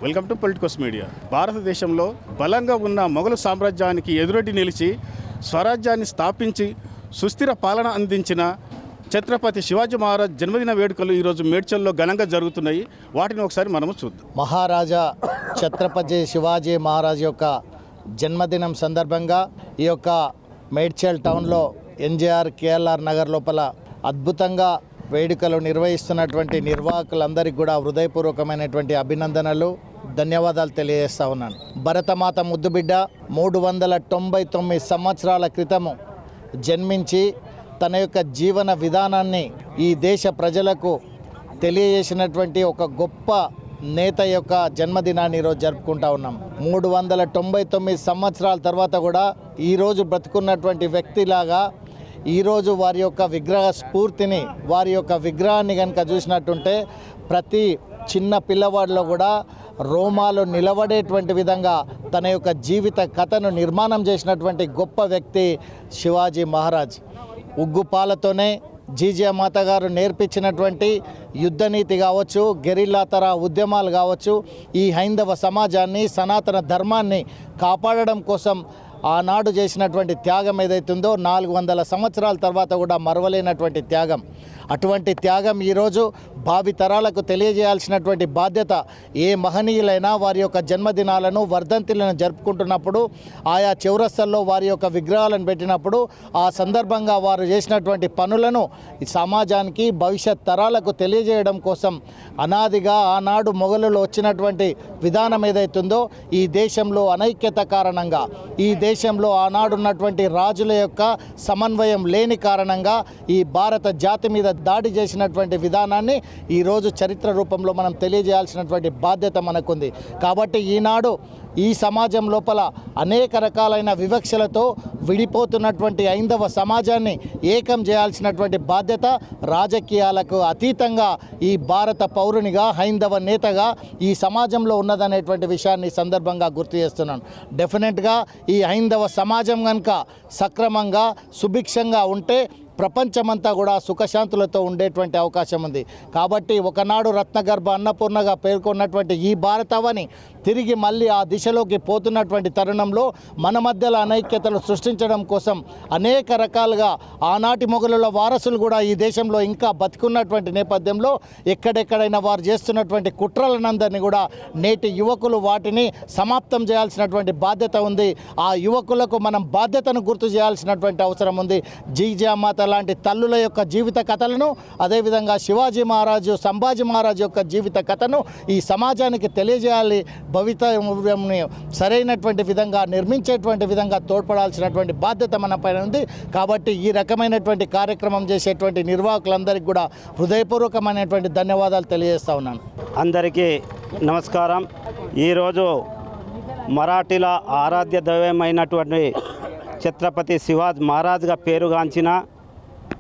Welcome to Politicos media. భారతదేశంలో బలంగా ఉన్న మొఘలు సామ్రాజ్యానికి ఎదురొడ్డి నిలిచి స్వరాజ్యాన్ని స్థాపించి సుస్థిర పాలన అందించిన ఛత్రపతి శివాజీ మహారాజ్ జన్మదిన వేడుకలు ఈరోజు మేడ్చల్లో ఘనంగా జరుగుతున్నాయి. వాటిని ఒకసారి మనము చూద్దాం. మహారాజా ఛత్రపతి శివాజీ మహారాజ్ యొక్క జన్మదినం సందర్భంగా ఈ యొక్క మేడ్చల్ టౌన్లో ఎన్జేఆర్ కేఎల్ఆర్ నగర్ లోపల అద్భుతంగా వేడుకలు నిర్వహిస్తున్నటువంటి నిర్వాహకులందరికీ కూడా హృదయపూర్వకమైనటువంటి అభినందనలు, ధన్యవాదాలు తెలియజేస్తా ఉన్నాను. భరతమాత ముద్దుబిడ్డ 399 సంవత్సరాల క్రితము జన్మించి తన యొక్క జీవన విధానాన్ని ఈ దేశ ప్రజలకు తెలియజేసినటువంటి ఒక గొప్ప నేత యొక్క జన్మదినాన్ని ఈరోజు జరుపుకుంటా ఉన్నాం. 399 సంవత్సరాల తర్వాత కూడా ఈరోజు బ్రతుకున్నటువంటి వ్యక్తిలాగా ఈరోజు వారి యొక్క విగ్రహ స్ఫూర్తిని, వారి యొక్క విగ్రహాన్ని కనుక చూసినట్టుంటే ప్రతి చిన్న పిల్లవాడిలో కూడా రోమాలు నిలబడేటువంటి విధంగా తన యొక్క జీవిత కథను నిర్మాణం చేసినటువంటి గొప్ప వ్యక్తి శివాజీ మహారాజ్. ఉగ్గుపాలతోనే జీజామాత గారు నేర్పించినటువంటి యుద్ధనీతి కావచ్చు, గెరిల్లా తరహా ఉద్యమాలు కావచ్చు, ఈ హైందవ సమాజాన్ని, సనాతన ధర్మాన్ని కాపాడడం కోసం ఆనాడు చేసినటువంటి త్యాగం ఏదైతుందో 400 సంవత్సరాల తర్వాత కూడా మరవలేనటువంటి త్యాగం. అటువంటి త్యాగం ఈరోజు భావి తరాలకు తెలియజేయాల్సినటువంటి బాధ్యత. ఏ మహనీయులైనా వారి యొక్క జన్మదినాలను, వర్ధంతులను జరుపుకుంటున్నప్పుడు, ఆయా చౌరస్తల్లో వారి యొక్క విగ్రహాలను పెట్టినప్పుడు ఆ సందర్భంగా వారు చేసినటువంటి పనులను సమాజానికి, భవిష్యత్ తరాలకు తెలియజేయడం కోసం అనాదిగా ఆనాడు మొఘలులో వచ్చినటువంటి విధానం ఏదైతుందో ఈ దేశంలో అనైక్యత కారణంగా, ఈ దేశంలో ఆనాడున్నటువంటి రాజుల యొక్క సమన్వయం లేని కారణంగా ఈ భారత జాతి మీద దాడి చేసినటువంటి విధానాన్ని ఈరోజు చరిత్ర రూపంలో మనం తెలియజేయాల్సినటువంటి బాధ్యత మనకుంది. కాబట్టి ఈనాడు ఈ సమాజం లోపల అనేక రకాలైన వివక్షలతో విడిపోతున్నటువంటి హైందవ సమాజాన్ని ఏకం చేయాల్సినటువంటి బాధ్యత రాజకీయాలకు అతీతంగా ఈ భారత పౌరునిగా, హైందవ నేతగా ఈ సమాజంలో ఉన్నదనేటువంటి విషయాన్ని సందర్భంగా గుర్తు చేస్తున్నాను. డెఫినెట్గా ఈ హైందవ సమాజం కనుక సక్రమంగా, సుభిక్షంగా ఉంటే ప్రపంచమంతా కూడా సుఖశాంతులతో ఉండేటువంటి అవకాశం ఉంది. కాబట్టి ఒకనాడు రత్నగర్భ అన్నపూర్ణగా పేర్కొన్నటువంటి ఈ భారతావని తిరిగి మళ్ళీ ఆ దిశలోకి పోతున్నటువంటి తరుణంలో మన మధ్యలో అనైక్యతలు సృష్టించడం కోసం అనేక రకాలుగా ఆనాటి మొఘలుల వారసులు కూడా ఈ దేశంలో ఇంకా బతికున్నటువంటి నేపథ్యంలో ఎక్కడెక్కడైనా వారు చేస్తున్నటువంటి కుట్రలనందరినీ కూడా నేటి యువకులు వాటిని సమాప్తం చేయాల్సినటువంటి బాధ్యత ఉంది. ఆ యువకులకు మనం బాధ్యతను గుర్తు చేయాల్సినటువంటి అవసరం ఉంది. జీజామాత లాంటి తల్లుల యొక్క జీవిత కథలను, అదేవిధంగా శివాజీ మహారాజు, సంభాజీ మహారాజు యొక్క జీవిత కథను ఈ సమాజానికి తెలియజేయాలి. భవితవ్యాన్ని సరైనటువంటి విధంగా నిర్మించేటువంటి విధంగా తోడ్పడాల్సినటువంటి బాధ్యత మన పైన ఉంది. కాబట్టి ఈ రకమైనటువంటి కార్యక్రమం చేసేటువంటి నిర్వాహకులందరికీ కూడా హృదయపూర్వకమైనటువంటి ధన్యవాదాలు తెలియజేస్తా ఉన్నాను. అందరికీ నమస్కారం. ఈరోజు మరాఠీల ఆరాధ్య దైవమైనటువంటి ఛత్రపతి శివాజీ మహారాజ్గా పేరుగాంచిన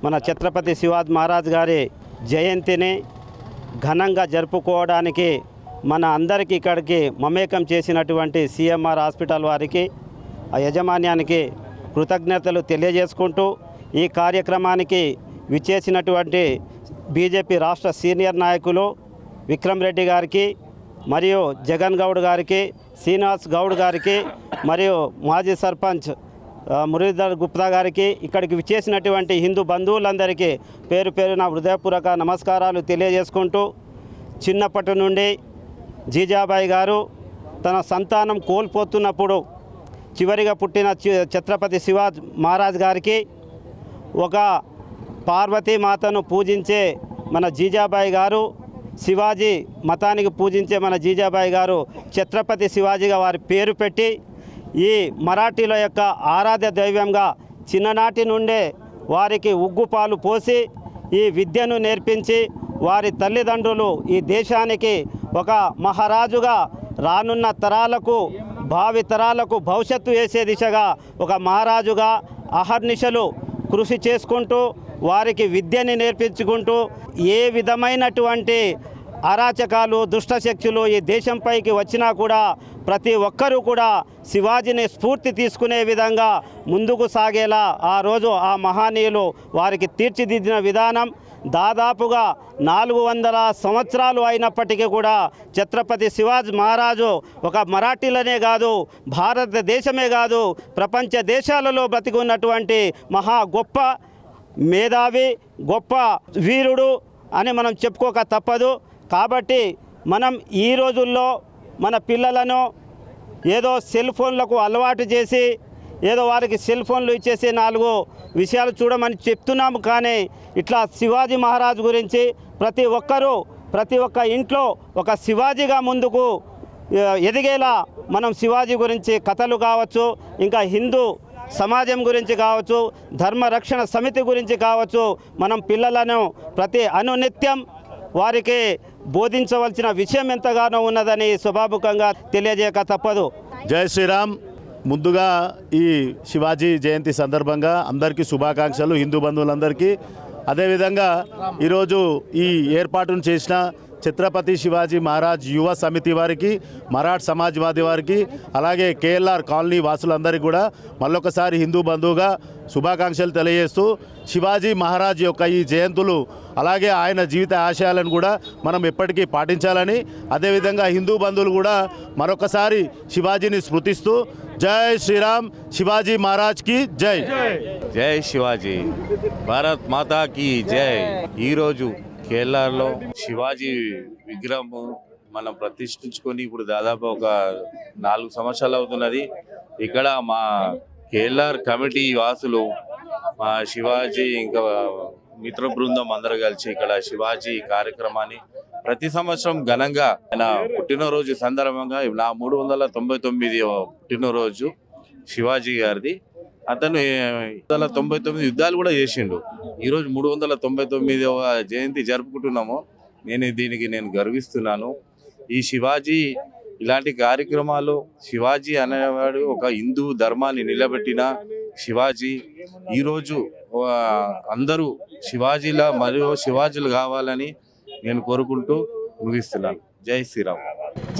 మన ఛత్రపతి శివాజీ మహారాజ్ గారి జయంతిని ఘనంగా జరుపుకోవడానికి మన అందరికీ ఇక్కడికి మమేకం చేసినటువంటి సిఎంఆర్ హాస్పిటల్ వారికి, ఆ యాజమాన్యానికి కృతజ్ఞతలు తెలియజేసుకుంటూ ఈ కార్యక్రమానికి విచ్చేసినటువంటి బీజేపీ రాష్ట్ర సీనియర్ నాయకులు విక్రమ్ రెడ్డి గారికి, మరియు జగన్ గౌడ్ గారికి, శ్రీనివాస్ గౌడ్ గారికి, మరియు మాజీ సర్పంచ్ మురళీధర్ గుప్తా గారికి, ఇక్కడికి విచ్చేసినటువంటి హిందూ బంధువులందరికీ పేరు పేరున హృదయపూర్వక నమస్కారాలు తెలియజేసుకుంటూ, చిన్నప్పటి నుండి జీజాబాయి గారు తన సంతానం కోల్పోతున్నప్పుడు చివరిగా పుట్టిన ఛత్రపతి శివాజీ మహారాజ్ గారికి ఒక పార్వతీమాతను పూజించే మన జీజాబాయి గారు, శివాజీ మతానికి పూజించే మన జీజాబాయి గారు ఛత్రపతి శివాజీగా వారి పేరు పెట్టి ఈ మరాఠీల యొక్క ఆరాధ్య దైవంగా చిన్ననాటి నుండే వారికి ఉగ్గుపాలు పోసి ఈ విద్యను నేర్పించి వారి తల్లిదండ్రులు ఈ దేశానికి ఒక మహారాజుగా రానున్న తరాలకు, భావి తరాలకు భవిష్యత్తు వేసే దిశగా ఒక మహారాజుగా అహర్నిశలు కృషి చేసుకుంటూ వారికి విద్యని నేర్పించుకుంటూ ఏ విధమైనటువంటి అరాచకాలు, దుష్టశక్తులు ఈ దేశంపైకి వచ్చినా కూడా ప్రతి ఒక్కరూ కూడా శివాజీని స్ఫూర్తి తీసుకునే విధంగా ముందుకు సాగేలా ఆ రోజు ఆ మహనీయులు వారికి తీర్చిదిద్దిన విధానం దాదాపుగా 400 సంవత్సరాలు అయినప్పటికీ కూడా ఛత్రపతి శివాజీ మహారాజు ఒక మరాఠీలనే కాదు, భారతదేశమే కాదు, ప్రపంచ దేశాలలో బ్రతికి ఉన్నటువంటి మహా గొప్ప మేధావి, గొప్ప వీరుడు అని మనం చెప్పుకోక తప్పదు. కాబట్టి మనం ఈ రోజుల్లో మన పిల్లలను ఏదో సెల్ ఫోన్లకు అలవాటు చేసి ఏదో వారికి సెల్ ఫోన్లు ఇచ్చేసి 4 విషయాలు చూడమని చెప్తున్నాము. కానీ ఇట్లా శివాజీ మహారాజు గురించి ప్రతి ఒక్క ఇంట్లో ఒక శివాజీగా ముందుకు ఎదిగేలా మనం శివాజీ గురించి కథలు కావచ్చు, ఇంకా హిందూ సమాజం గురించి కావచ్చు, ధర్మ రక్షణ సమితి గురించి కావచ్చు, మనం పిల్లలను ప్రతి అనునిత్యం వారికి బోధించవలసిన విషయం ఎంతగానో ఉన్నదని స్వభావికంగా తెలియజేయక తప్పదు. జై శ్రీరామ్. ముందుగా ఈ శివాజీ జయంతి సందర్భంగా అందరికీ శుభాకాంక్షలు, హిందూ బంధువులందరికీ. అదేవిధంగా ఈరోజు ఈ ఏర్పాటును చేసిన ఛత్రపతి శివాజీ మహారాజ్ యువ సమితి వారికి, మరాఠ్ సమాజ్వాదీ వారికి, అలాగే కేఎల్ఆర్ కాలనీ వాసులందరికీ కూడా మళ్ళొకసారి హిందూ బంధువుగా శుభాకాంక్షలు తెలియజేస్తూ, శివాజీ మహారాజ్ యొక్క ఈ జయంతులు అలాగే ఆయన జీవిత ఆశయాలను కూడా మనం ఎప్పటికీ పాటించాలని, అదేవిధంగా హిందూ బంధువులు కూడా మరొకసారి శివాజీని స్మృతిస్తూ జై శ్రీరామ్, శివాజీ మహారాజ్ కి జై. జై శివాజీ, భారత్ మాతా కీ జై. ఈరోజు కేరళలో శివాజీ విగ్రహం మనం ప్రతిష్ఠించుకొని ఇప్పుడు దాదాపు ఒక 4 సంవత్సరాలు అవుతున్నది. ఇక్కడ మా కేఎల్ఆర్ కమిటీ వాసులు, మా శివాజీ ఇంకా మిత్ర బృందం అందరూ కలిసి ఇక్కడ శివాజీ కార్యక్రమాన్ని ప్రతి సంవత్సరం ఘనంగా ఆయన పుట్టినరోజు సందర్భంగా నా 399వ పుట్టినరోజు శివాజీ గారిది. అతను 399 యుద్ధాలు కూడా చేసిండు. ఈరోజు 399వ జయంతి జరుపుకుంటున్నాము. దీనికి నేను గర్విస్తున్నాను. ఈ శివాజీ ఇలాంటి కార్యక్రమాలు, శివాజీ అనేవాడు ఒక హిందూ ధర్మాన్ని నిలబెట్టిన శివాజీ. ఈరోజు అందరూ శివాజీలా మరియు శివాజీలు కావాలని నేను కోరుకుంటూ ముగిస్తున్నాను. జై శ్రీరామ్.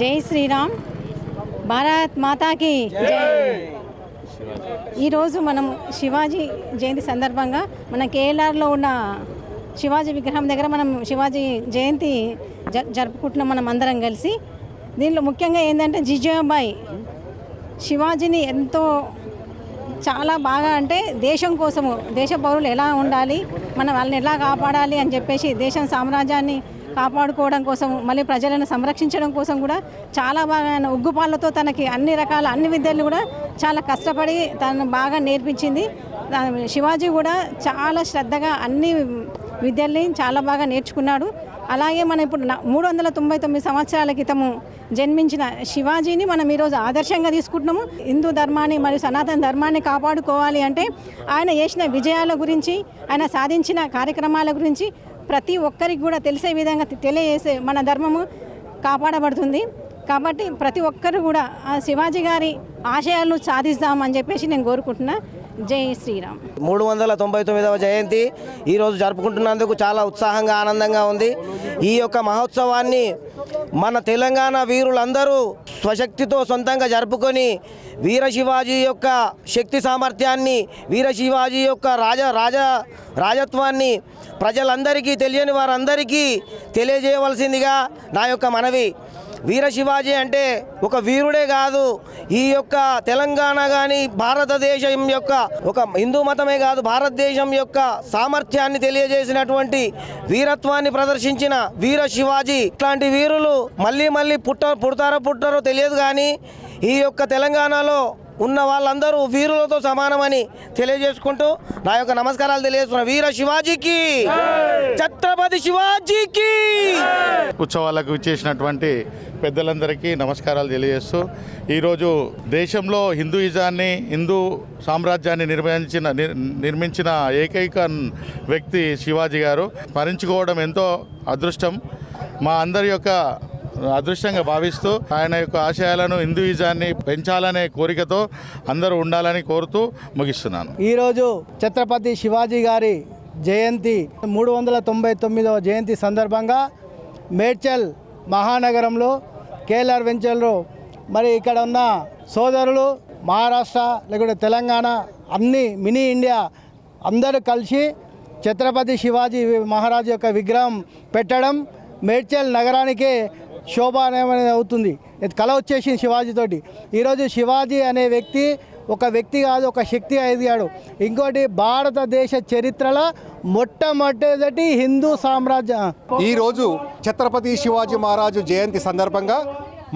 జై శ్రీరామ్, భారత్ మాతాకి జై. ఈరోజు మనం శివాజీ జయంతి సందర్భంగా మన కేఎల్ఆర్లో ఉన్న శివాజీ విగ్రహం దగ్గర మనం శివాజీ జయంతి జరుపుకుంటున్నాం మనం అందరం కలిసి. దీనిలో ముఖ్యంగా ఏంటంటే జిజాబాయి శివాజీని ఎంతో చాలా బాగా, అంటే దేశం కోసము, దేశ పౌరులు ఎలా ఉండాలి, మనం వాళ్ళని ఎలా కాపాడాలి అని చెప్పేసి, దేశం సామ్రాజ్యాన్ని కాపాడుకోవడం కోసం, మళ్ళీ ప్రజలను సంరక్షించడం కోసం కూడా చాలా బాగా ఉగ్గుపాలతో తనకి అన్ని విద్యలు కూడా చాలా కష్టపడి తను బాగా నేర్పించింది. శివాజీ కూడా చాలా శ్రద్ధగా అన్ని విద్యల్ని చాలా బాగా నేర్చుకున్నాడు. అలాగే మనం ఇప్పుడు 399 సంవత్సరాల క్రితము జన్మించిన శివాజీని మనం ఈరోజు ఆదర్శంగా తీసుకుంటున్నాము. హిందూ ధర్మాన్ని మరియు సనాతన ధర్మాన్ని కాపాడుకోవాలి అంటే ఆయన చేసిన విజయాల గురించి, ఆయన సాధించిన కార్యక్రమాల గురించి ప్రతి ఒక్కరికి కూడా తెలిసే విధంగా తెలియజేసే మన ధర్మము కాపాడబడుతుంది. కాబట్టి ప్రతి ఒక్కరు కూడా ఆ శివాజీ గారి ఆశయాలను సాధిస్తామని చెప్పేసి నేను కోరుకుంటున్నా. జై శ్రీరామ్. 399వ జయంతి ఈరోజు జరుపుకుంటున్నందుకు చాలా ఉత్సాహంగా, ఆనందంగా ఉంది. ఈ యొక్క మహోత్సవాన్ని మన తెలంగాణ వీరులందరూ స్వశక్తితో సొంతంగా జరుపుకొని వీర శివాజీ యొక్క శక్తి సామర్థ్యాన్ని, వీర శివాజీ యొక్క రాజత్వాన్ని ప్రజలందరికీ, తెలియని వారందరికీ తెలియజేయవలసిందిగా నా యొక్క మనవి. వీర శివాజీ అంటే ఒక వీరుడే కాదు, ఈ యొక్క తెలంగాణ కానీ భారతదేశం యొక్క, ఒక హిందూ మతమే కాదు, భారతదేశం యొక్క సామర్థ్యాన్ని తెలియజేసినటువంటి, వీరత్వాన్ని ప్రదర్శించిన వీర శివాజీ. ఇట్లాంటి వీరులు మళ్ళీ పుడతారో తెలియదు, కానీ ఈ యొక్క తెలంగాణలో ఉన్న వాళ్ళందరూ వీరులతో సమానమని తెలియజేసుకుంటూ నా యొక్క నమస్కారాలు తెలియజేస్తున్నా. వీర శివాజీకి, ఛత్రపతి శివాజీకి. ఉత్సవాలకు ఇచ్చేసినటువంటి పెద్దలందరికీ నమస్కారాలు తెలియజేస్తూ, ఈరోజు దేశంలో హిందూయిజాన్ని, హిందూ సామ్రాజ్యాన్ని నిర్మించిన ఏకైక వ్యక్తి శివాజీ గారు. స్మరించుకోవడం ఎంతో అదృష్టం, మా అందరి యొక్క అదృష్టంగా భావిస్తూ ఆయన యొక్క ఆశయాలను, హిందూయిజాన్ని పెంచాలనే కోరికతో అందరూ ఉండాలని కోరుతూ ముగిస్తున్నాను. ఈరోజు ఛత్రపతి శివాజీ గారి జయంతి 399వ జయంతి సందర్భంగా మేడ్చల్ మహానగరంలో కేఎల్ఆర్ వెంచర్లో మరి ఇక్కడ ఉన్న సోదరులు, మహారాష్ట్ర లేకుంటే తెలంగాణ, అన్ని మినీ ఇండియా అందరూ కలిసి ఛత్రపతి శివాజీ మహారాజ్ యొక్క విగ్రహం పెట్టడం మేడ్చల్ నగరానికే శోభానమనేది అవుతుంది. కళ వచ్చేసింది శివాజీతోటి. ఈరోజు శివాజీ అనే వ్యక్తి ఒక వ్యక్తి కాదు, ఒక శక్తి ఎదిగాడు. ఇంకోటి భారతదేశ చరిత్రలో మొట్టమొదటి హిందూ సామ్రాజ్యం. ఈరోజు ఛత్రపతి శివాజీ మహారాజు జయంతి సందర్భంగా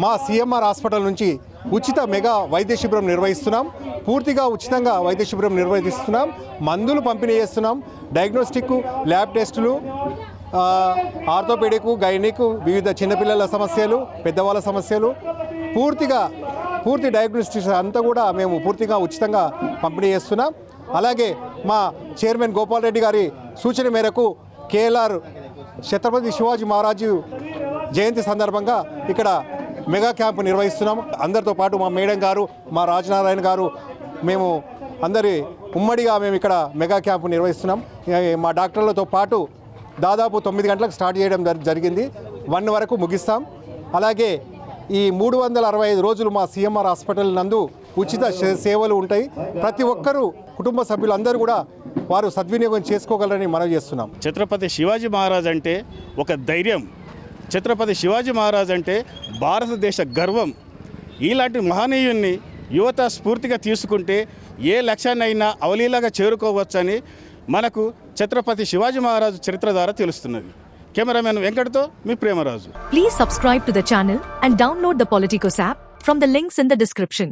మా సిఎంఆర్ హాస్పిటల్ నుంచి ఉచిత మెగా వైద్య శిబిరం నిర్వహిస్తున్నాం. పూర్తిగా ఉచితంగా వైద్య శిబిరం నిర్వహిస్తున్నాం. మందులు పంపిణీ చేస్తున్నాం. డయాగ్నోస్టిక్, ల్యాబ్ టెస్టులు, ఆర్థోపెడిక్, గైనిక్, వివిధ చిన్నపిల్లల సమస్యలు, పెద్దవాళ్ళ సమస్యలు, పూర్తి డయాగ్నోస్టిక్స్ అంతా కూడా మేము పూర్తిగా ఉచితంగా పంపిణీ చేస్తున్నాం. అలాగే మా చైర్మన్ గోపాల్ రెడ్డి గారి సూచన మేరకు కేఎల్ఆర్ ఛత్రపతి శివాజీ మహారాజు జయంతి సందర్భంగా ఇక్కడ మెగా క్యాంపు నిర్వహిస్తున్నాం. అందరితో పాటు మా మేడం గారు, మా రాజనారాయణ గారు, మేము అందరి ఉమ్మడిగా మేము ఇక్కడ మెగా క్యాంపు నిర్వహిస్తున్నాం. మా డాక్టర్లతో పాటు దాదాపు 9 గంటలకు స్టార్ట్ చేయడం జరిగింది. 1 వరకు ముగిస్తాం. అలాగే ఈ 365 రోజులు మా సిఎంఆర్ హాస్పిటల్ నందు ఉచిత సేవలు ఉంటాయి. ప్రతి ఒక్కరూ కుటుంబ సభ్యులందరూ కూడా వారు సద్వినియోగం చేసుకోగలరని మనవి చేస్తున్నాం. ఛత్రపతి శివాజీ మహారాజ్ అంటే ఒక ధైర్యం. ఛత్రపతి శివాజీ మహారాజ్ అంటే భారతదేశ గర్వం. ఇలాంటి మహనీయుణ్ణి యువత స్ఫూర్తిగా తీసుకుంటే ఏ లక్ష్యాన్నైనా అవలీలగా చేరుకోవచ్చని మనకు ఛత్రపతి శివాజీ మహారాజు చరిత్ర ద్వారా తెలుస్తున్నది. కెమెరామెన్ వెంకట్తో మీ Premaraju. Please subscribe to the channel and download the Politicos app from the links in the description.